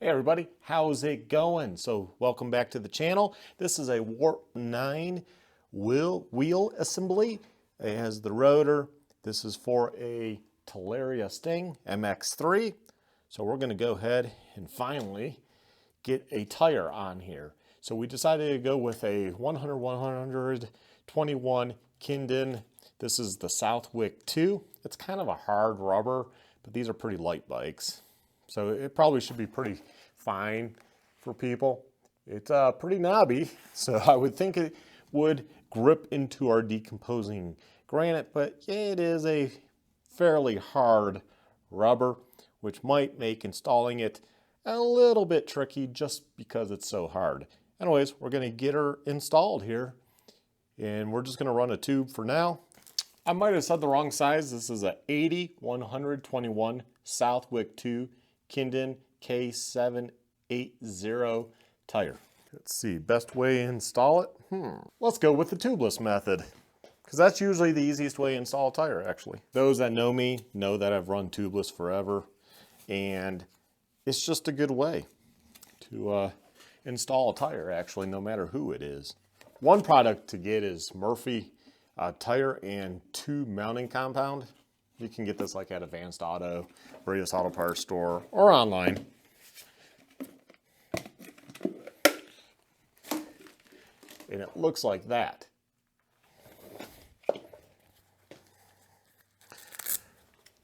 Hey everybody, how's it going? So welcome back to the channel. This is a Warp9 wheel assembly. It has the rotor. This is for a Talaria Sting MX3. So we're going to go ahead and finally get a tire on here. So we decided to go with a 100-121 Kindon. This is the Southwick 2. It's kind of a hard rubber, but these are pretty light bikes. So it probably should be pretty fine for people. It's pretty knobby, so I would think it would grip into our decomposing granite, but it is a fairly hard rubber, which might make installing it a little bit tricky just because it's so hard. Anyways, we're going to get her installed here, and we're just going to run a tube for now. I might have said the wrong size. This is a 80-121 Southwick 2 Kindon K780 tire. Let's see, best way to install it? Let's go with the tubeless method, because that's usually the easiest way to install a tire, actually. Those that know me know that I've run tubeless forever, and it's just a good way to install a tire, actually, no matter who it is. One product to get is Murphy tire and tube mounting compound. You can get this like at Advanced Auto, Radius Auto Parts store, or online. And it looks like that.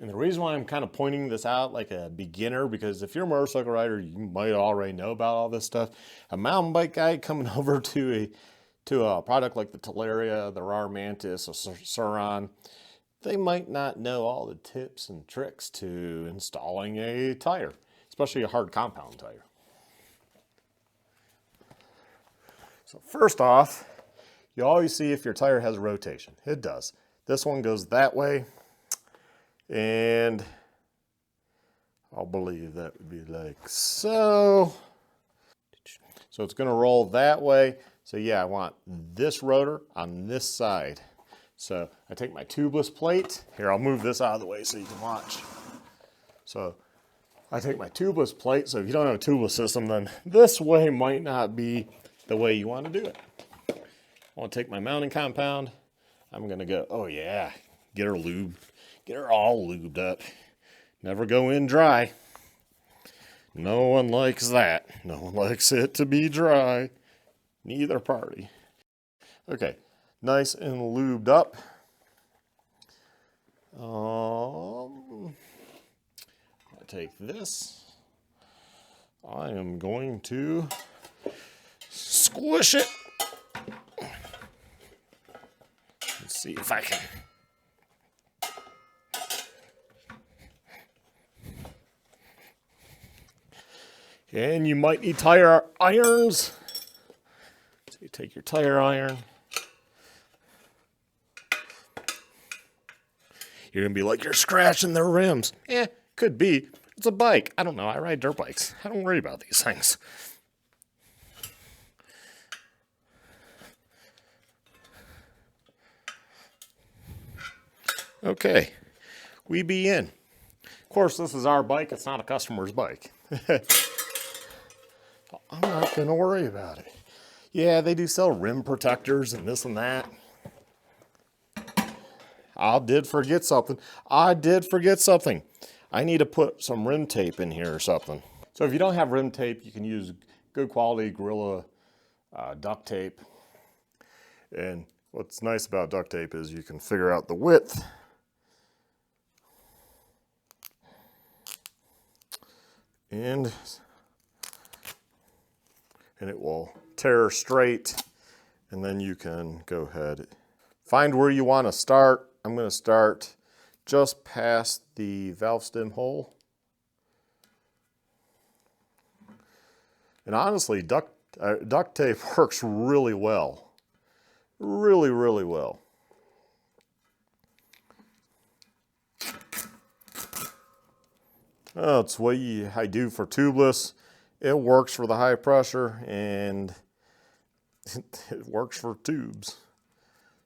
And the reason why I'm kind of pointing this out like a beginner, because if you're a motorcycle rider, you might already know about all this stuff. A mountain bike guy coming over to a product like the Talaria, the Rar Mantis, or Surron, they might not know all the tips and tricks to installing a tire, especially a hard compound tire. So first off, you always see if your tire has rotation. It does. This one goes that way, and I'll believe that would be like so. So it's going to roll that way. So yeah, I want this rotor on this side. So I take my tubeless plate. Here, I'll move this out of the way so you can watch. So I take my tubeless plate. So if you don't have a tubeless system, then this way might not be the way you want to do it. I want to take my mounting compound. I'm going to go, oh yeah, get her lubed. Get her all lubed up. Never go in dry. No one likes that. No one likes it to be dry. Neither party. Okay, nice and lubed up. I take this. I am going to squish it. Let's see if I can. And you might need tire irons. So you take your tire iron. You're going to be like, you're scratching their rims. Could be. It's a bike. I don't know. I ride dirt bikes. I don't worry about these things. Okay. We be in. Of course, this is our bike. It's not a customer's bike. I'm not going to worry about it. Yeah, they do sell rim protectors and this and that. I did forget something. I need to put some rim tape in here or something. So if you don't have rim tape, you can use good quality Gorilla duct tape. And what's nice about duct tape is you can figure out the width. And it will tear straight, and then you can go ahead. Find where you want to start. I'm going to start just past the valve stem hole. And honestly, duct tape works really well. Really, really well. Oh, it's what I do for tubeless. It works for the high pressure, and it works for tubes.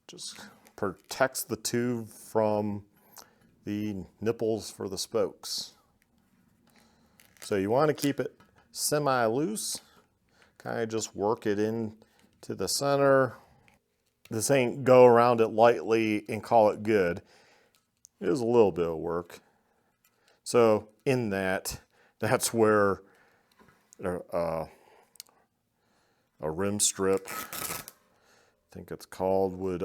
Just protects the tube from the nipples for the spokes. So you want to keep it semi-loose. Kind of just work it in to the center. This ain't go around it lightly and call it good. It is a little bit of work. So in that's where a rim strip, I think it's called, would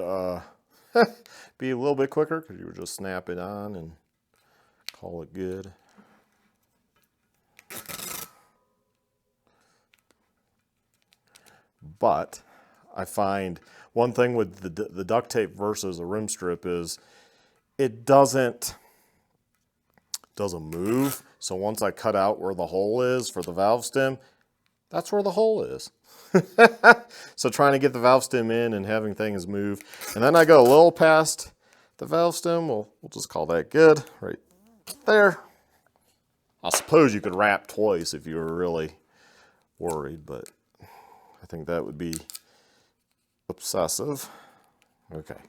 be a little bit quicker, because you would just snap it on and call it good. But I find one thing with the duct tape versus a rim strip is it doesn't move. So once I cut out where the hole is for the valve stem, that's where the hole is. So trying to get the valve stem in and having things move. And then I go a little past the valve stem. We'll just call that good right there. I suppose you could wrap twice if you were really worried, but I think that would be obsessive. Okay.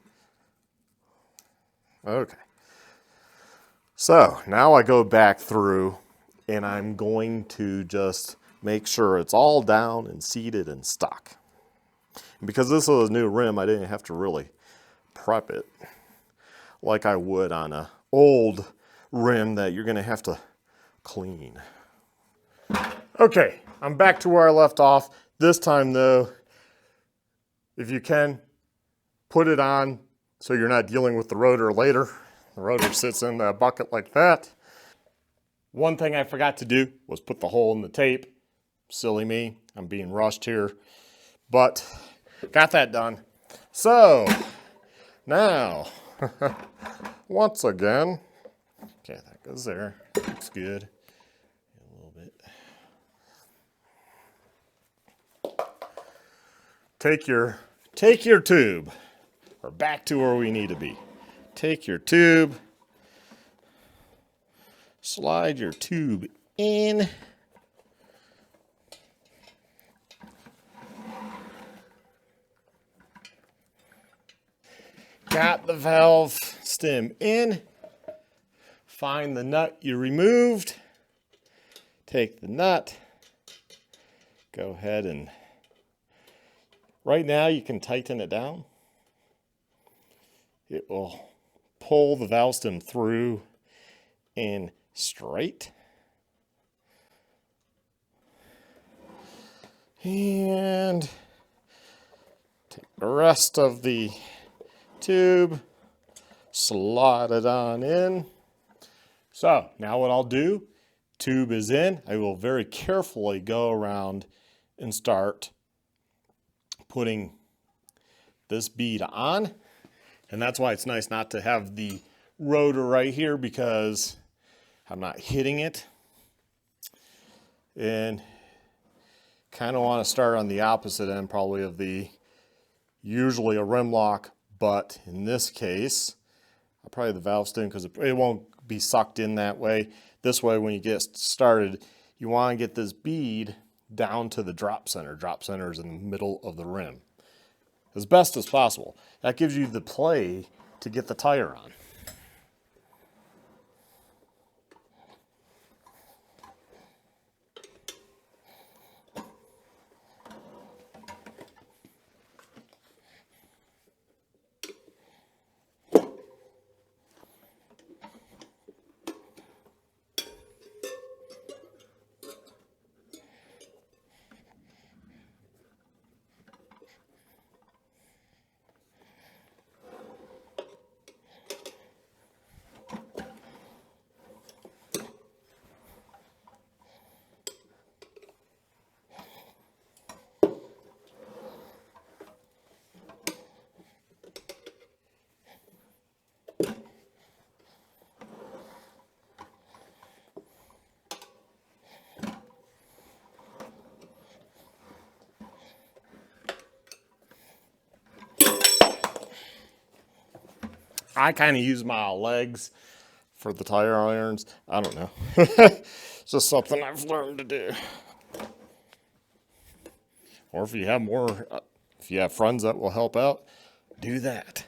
Okay. So now I go back through and I'm going to just make sure it's all down and seated and stuck. And because this is a new rim, I didn't have to really prep it like I would on an old rim that you're going to have to clean. Okay, I'm back to where I left off. This time though, if you can, put it on so you're not dealing with the rotor later. The rotor sits in a bucket like that. One thing I forgot to do was put the hole in the tape. Silly me, I'm being rushed here, but got that done. So now, once again, okay, that goes there, looks good. A little bit. Take your tube, or back to where we need to be. Take your tube, slide your tube in. Got the valve stem in. Find the nut you removed. Take the nut. Go ahead and, right now you can tighten it down. It will pull the valve stem through and straight. And take the rest of the tube, slide it on in. So now what I'll do, tube is in, I will very carefully go around and start putting this bead on. And that's why it's nice not to have the rotor right here, because I'm not hitting it. And kind of want to start on the opposite end probably of the, usually a rim lock, but in this case, probably the valve stem, because it won't be sucked in that way. This way, when you get started, you want to get this bead down to the drop center. Drop center is in the middle of the rim, as best as possible. That gives you the play to get the tire on. I kind of use my legs for the tire irons. I don't know. It's just something I've learned to do. Or if you have more, if you have friends that will help out, do that.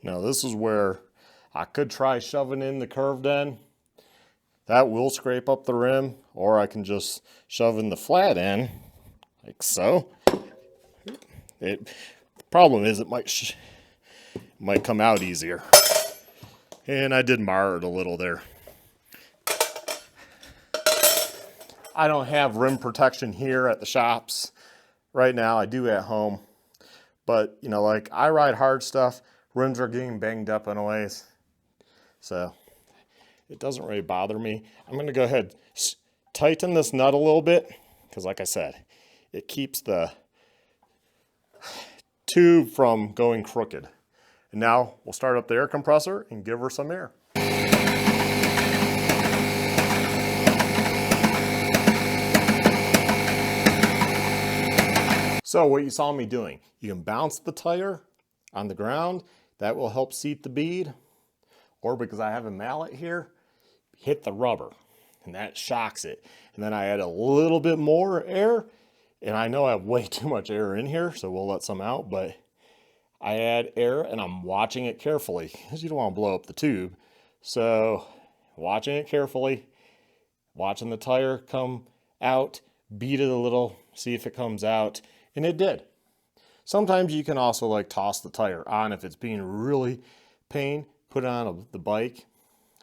Now this is where I could try shoving in the curved end. That will scrape up the rim, or I can just shove in the flat end, like so. The problem is it might come out easier. And I did mar it a little there. I don't have rim protection here at the shops right now. I do at home. But, you know, like I ride hard stuff, rims are getting banged up in ways. So it doesn't really bother me. I'm going to go ahead, tighten this nut a little bit, because like I said, it keeps the tube from going crooked. And now we'll start up the air compressor and give her some air. So what you saw me doing, you can bounce the tire on the ground. That will help seat the bead. Or because I have a mallet here, hit the rubber and that shocks it. And then I add a little bit more air, and I know I have way too much air in here, so we'll let some out, but I add air and I'm watching it carefully because you don't want to blow up the tube. So watching it carefully, watching the tire come out, beat it a little, see if it comes out, and it did. Sometimes you can also like toss the tire on if it's being really pain, put it on the bike,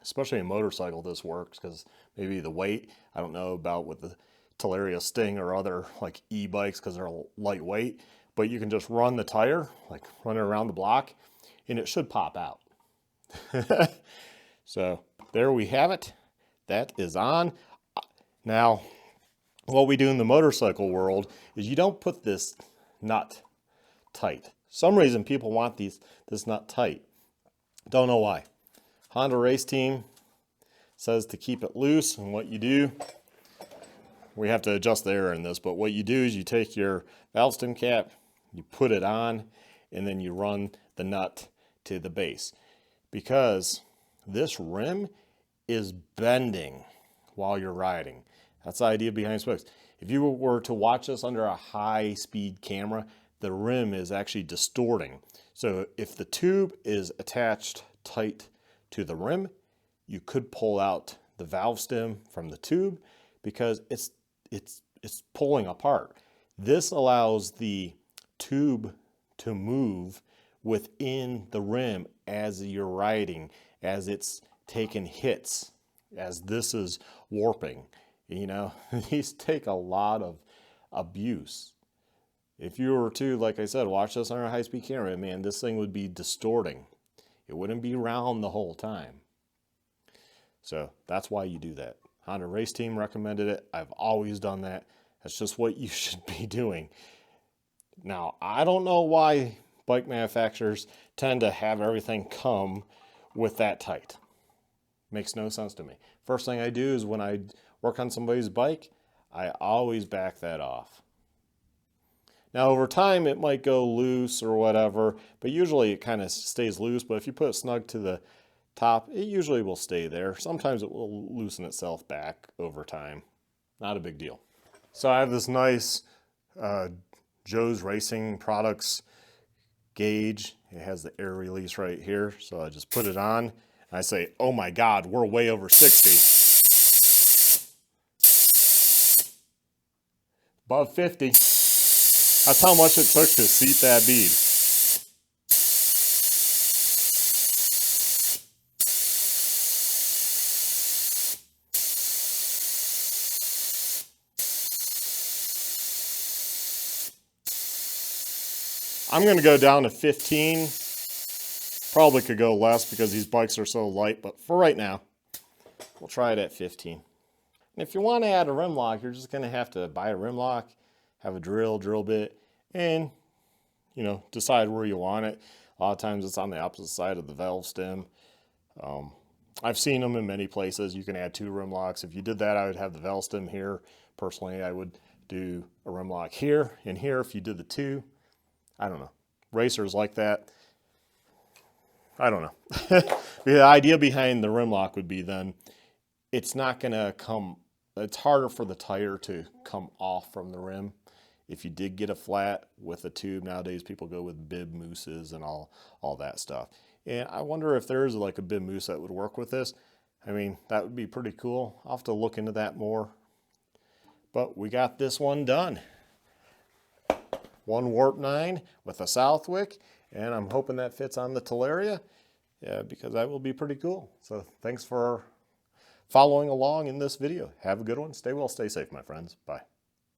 especially a motorcycle this works because maybe the weight, I don't know about with the Talaria Sting or other like e-bikes because they're lightweight, but you can just run the tire, like run it around the block, and it should pop out. So there we have it. That is on. Now, what we do in the motorcycle world is you don't put this nut tight. For some reason people want this nut tight. Don't know why. Honda Race Team says to keep it loose, and what you do, we have to adjust the air in this, but what you do is you take your valve stem cap, you put it on, and then you run the nut to the base. Because this rim is bending while you're riding. That's the idea behind spokes. If you were to watch this under a high-speed camera, the rim is actually distorting. So if the tube is attached tight to the rim, you could pull out the valve stem from the tube because it's pulling apart. This allows the tube to move within the rim as you're riding, as it's taking hits, as this is warping. You know, these take a lot of abuse. If you were to, like I said, watch this on a high-speed camera, man, this thing would be distorting. It wouldn't be round the whole time. So that's why you do that. Honda Race Team recommended it. I've always done that. That's just what you should be doing. Now, I don't know why bike manufacturers tend to have everything come with that tight. Makes no sense to me. First thing I do is when I work on somebody's bike, I always back that off. Now over time it might go loose or whatever, but usually it kind of stays loose, but if you put it snug to the top, it usually will stay there. Sometimes it will loosen itself back over time. Not a big deal. So I have this nice Joe's Racing Products gauge. It has the air release right here, so I just put it on. And I say, oh my God, we're way over 60. Above 50. That's how much it took to seat that bead. I'm going to go down to 15. Probably could go less because these bikes are so light, but for right now, we'll try it at 15. And if you want to add a rim lock, you're just going to have to buy a rim lock, have a drill bit, and, you know, decide where you want it. A lot of times it's on the opposite side of the valve stem. I've seen them in many places. You can add 2 rim locks. If you did that, I would have the valve stem here. Personally, I would do a rim lock here and here if you did the 2. I don't know. Racers like that. I don't know. The idea behind the rim lock would be then it's not going to come, it's harder for the tire to come off from the rim. If you did get a flat with a tube, nowadays people go with bib mousses and all that stuff. And I wonder if there's like a bib moose that would work with this. I mean, that would be pretty cool. I'll have to look into that more. But we got this one done. One Warp9 with a Southwick, and I'm hoping that fits on the Talaria, because that will be pretty cool. So thanks for following along in this video. Have a good one. Stay well, stay safe, my friends. Bye.